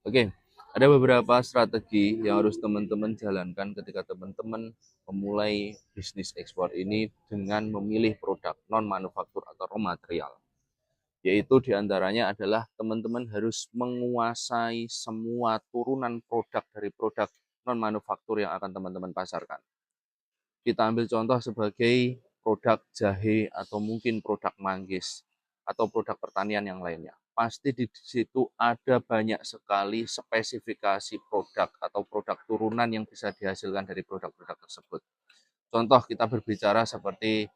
Oke, ada beberapa strategi yang harus teman-teman jalankan ketika teman-teman memulai bisnis ekspor ini dengan memilih produk non-manufaktur atau raw material. Yaitu diantaranya adalah teman-teman harus menguasai semua turunan produk dari produk non-manufaktur yang akan teman-teman pasarkan. Kita ambil contoh sebagai produk jahe atau mungkin produk manggis atau produk pertanian yang lainnya. Pasti di situ ada banyak sekali spesifikasi produk atau produk turunan yang bisa dihasilkan dari produk-produk tersebut. Contoh kita berbicara seperti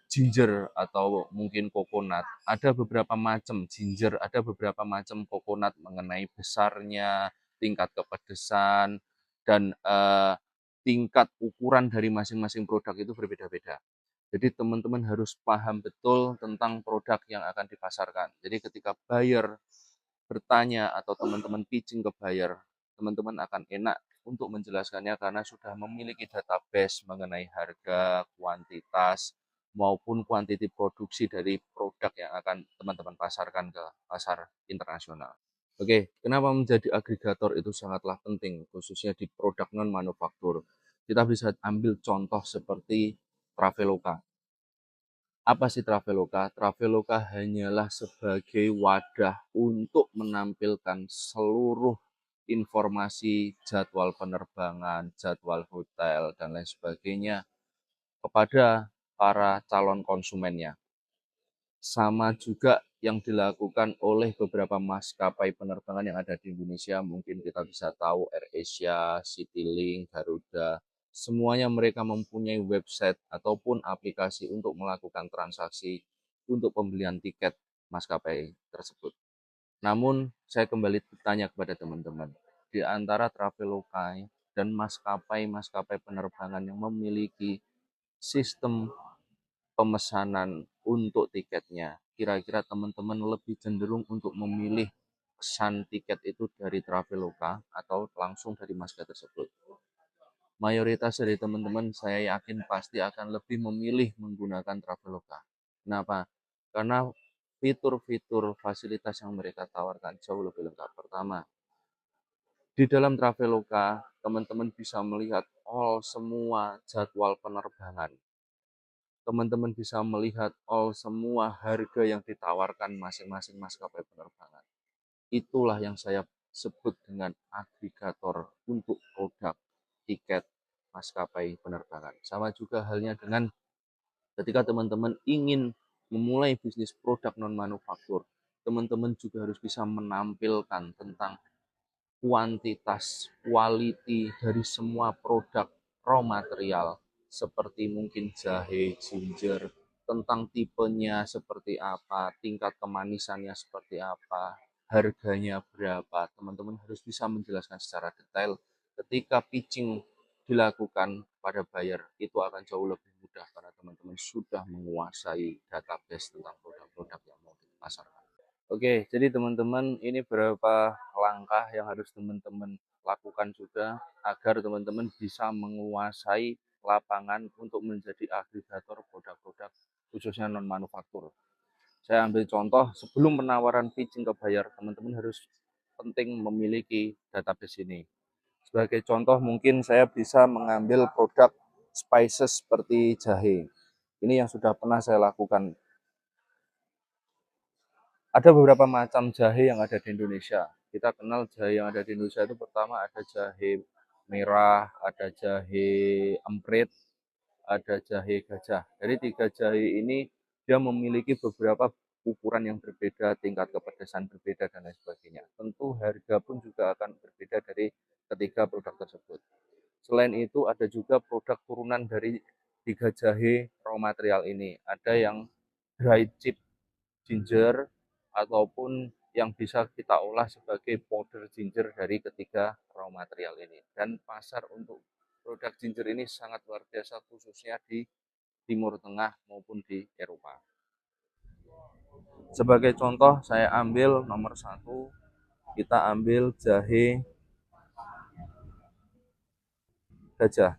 ginger atau mungkin coconut. Ada beberapa macam ginger, ada beberapa macam coconut mengenai besarnya, tingkat kepedesan, dan tingkat ukuran dari masing-masing produk itu berbeda-beda. Jadi teman-teman harus paham betul tentang produk yang akan dipasarkan. Jadi ketika buyer bertanya atau teman-teman pitching ke buyer, teman-teman akan enak untuk menjelaskannya karena sudah memiliki database mengenai harga, kuantitas, maupun kuantiti produksi dari produk yang akan teman-teman pasarkan ke pasar internasional. Oke, kenapa menjadi agregator itu sangatlah penting, khususnya di produk non-manufaktur. Kita bisa ambil contoh seperti Traveloka. Apa sih Traveloka? Traveloka hanyalah sebagai wadah untuk menampilkan seluruh informasi jadwal penerbangan, jadwal hotel, dan lain sebagainya kepada para calon konsumennya. Sama juga yang dilakukan oleh beberapa maskapai penerbangan yang ada di Indonesia. Mungkin kita bisa tahu AirAsia, Citylink, Garuda. Semuanya mereka mempunyai website ataupun aplikasi untuk melakukan transaksi untuk pembelian tiket maskapai tersebut. Namun, saya kembali bertanya kepada teman-teman, di antara Traveloka dan maskapai-maskapai penerbangan yang memiliki sistem pemesanan untuk tiketnya, kira-kira teman-teman lebih cenderung untuk memilih pesan tiket itu dari Traveloka atau langsung dari maskapai tersebut? Mayoritas dari teman-teman saya yakin pasti akan lebih memilih menggunakan Traveloka. Kenapa? Karena fitur-fitur fasilitas yang mereka tawarkan jauh lebih lengkap. Pertama, di dalam Traveloka teman-teman bisa melihat semua jadwal penerbangan. Teman-teman bisa melihat semua harga yang ditawarkan masing-masing maskapai penerbangan. Itulah yang saya sebut dengan agregator untuk produk tiket maskapai penerbangan. Sama juga halnya dengan ketika teman-teman ingin memulai bisnis produk non-manufaktur, teman-teman juga harus bisa menampilkan tentang kuantitas, quality dari semua produk raw material seperti mungkin jahe, ginger, tentang tipenya seperti apa, tingkat kemanisannya seperti apa, harganya berapa. Teman-teman harus bisa menjelaskan secara detail. Ketika pitching dilakukan pada buyer, itu akan jauh lebih mudah karena teman-teman sudah menguasai database tentang produk-produk yang mau dipasarkan. Oke, jadi teman-teman ini beberapa langkah yang harus teman-teman lakukan juga agar teman-teman bisa menguasai lapangan untuk menjadi agregator produk-produk khususnya non-manufaktur. Saya ambil contoh sebelum penawaran pitching ke buyer, teman-teman harus penting memiliki database ini. Sebagai contoh mungkin saya bisa mengambil produk spices seperti jahe. Ini yang sudah pernah saya lakukan. Ada beberapa macam jahe yang ada di Indonesia. Kita kenal jahe yang ada di Indonesia itu pertama ada jahe merah, ada jahe emprit, ada jahe gajah. Dari tiga jahe ini dia memiliki beberapa ukuran yang berbeda, tingkat kepedasan berbeda dan lain sebagainya. Tentu harga pun juga akan berbeda dari ketiga produk tersebut. Selain itu ada juga produk turunan dari tiga jahe raw material ini. Ada yang dry chip ginger ataupun yang bisa kita olah sebagai powder ginger dari ketiga raw material ini. Dan pasar untuk produk ginger ini sangat luar biasa khususnya di Timur Tengah maupun di Eropa. Sebagai contoh saya ambil nomor satu, kita ambil jahe gajah.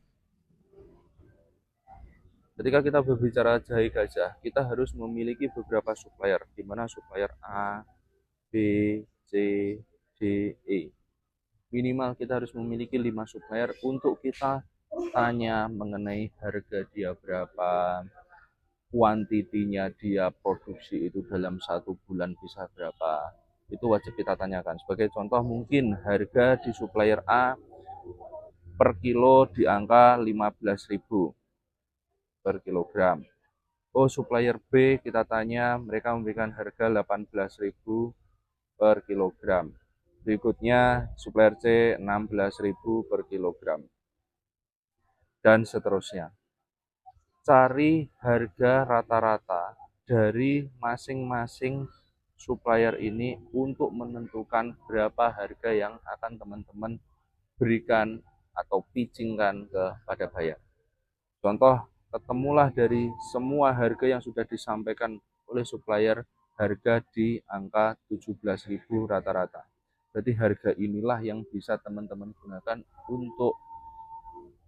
Ketika kita berbicara jahe gajah, kita harus memiliki beberapa supplier, di mana supplier A, B, C, D, minimal kita harus memiliki 5 supplier untuk kita tanya mengenai harga dia berapa, kuantitinya dia produksi itu dalam 1 bulan bisa berapa. Itu wajib kita tanyakan. Sebagai contoh, mungkin harga di supplier A per kilo di angka 15.000 per kilogram. Oh, supplier B kita tanya, mereka memberikan harga 18.000 per kilogram. Berikutnya supplier C 16.000 per kilogram. Dan seterusnya. Cari harga rata-rata dari masing-masing supplier ini untuk menentukan berapa harga yang akan teman-teman berikan atau pitchingkan kepada buyer. Contoh, ketemulah dari semua harga yang sudah disampaikan oleh supplier, harga di angka 17.000 rata-rata. Berarti harga inilah yang bisa teman-teman gunakan untuk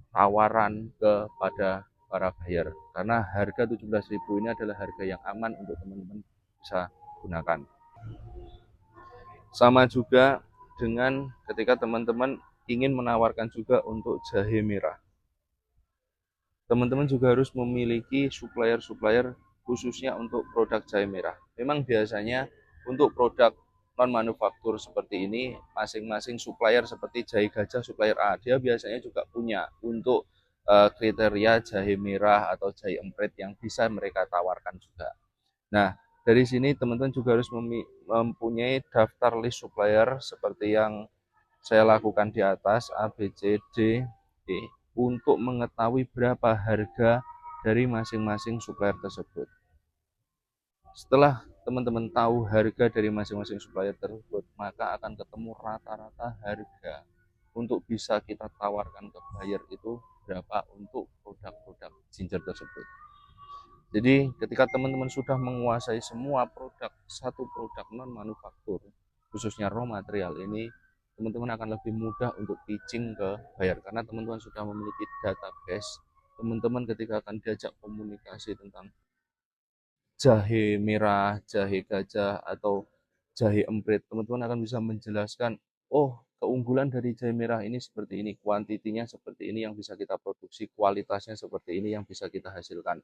tawaran kepada para buyer. Karena harga 17.000 ini adalah harga yang aman untuk teman-teman bisa gunakan. Sama juga dengan ketika teman-teman ingin menawarkan juga untuk jahe merah. Teman-teman juga harus memiliki supplier-supplier khususnya untuk produk jahe merah. Memang biasanya untuk produk non manufaktur seperti ini, masing-masing supplier seperti jahe gajah supplier A, dia biasanya juga punya untuk kriteria jahe merah atau jahe emprit yang bisa mereka tawarkan juga. Nah, dari sini teman-teman juga harus mempunyai daftar list supplier seperti yang saya lakukan di atas, A, B, C, D, E, untuk mengetahui berapa harga dari masing-masing supplier tersebut. Setelah teman-teman tahu harga dari masing-masing supplier tersebut, maka akan ketemu rata-rata harga untuk bisa kita tawarkan ke buyer itu berapa untuk produk-produk ginger tersebut. Jadi ketika teman-teman sudah menguasai semua satu produk non manufaktur, khususnya raw material ini, teman-teman akan lebih mudah untuk pitching ke buyer karena teman-teman sudah memiliki database. Teman-teman ketika akan diajak komunikasi tentang jahe merah, jahe gajah, atau jahe emprit, teman-teman akan bisa menjelaskan, oh keunggulan dari jahe merah ini seperti ini, kuantitinya seperti ini yang bisa kita produksi, kualitasnya seperti ini yang bisa kita hasilkan.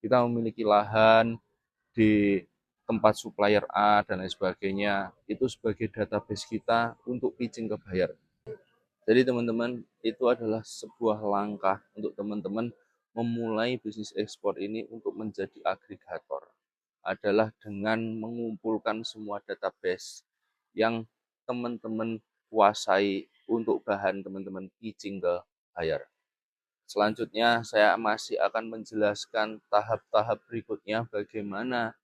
Kita memiliki lahan di tempat supplier A dan lain sebagainya, itu sebagai database kita untuk pitching ke buyer. Jadi teman-teman, itu adalah sebuah langkah untuk teman-teman memulai bisnis ekspor ini untuk menjadi agregator. Adalah dengan mengumpulkan semua database yang teman-teman kuasai untuk bahan teman-teman pitching ke buyer. Selanjutnya saya masih akan menjelaskan tahap-tahap berikutnya bagaimana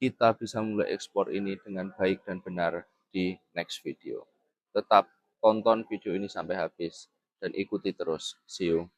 kita bisa mulai ekspor ini dengan baik dan benar di next video. Tetap tonton video ini sampai habis dan ikuti terus. See you.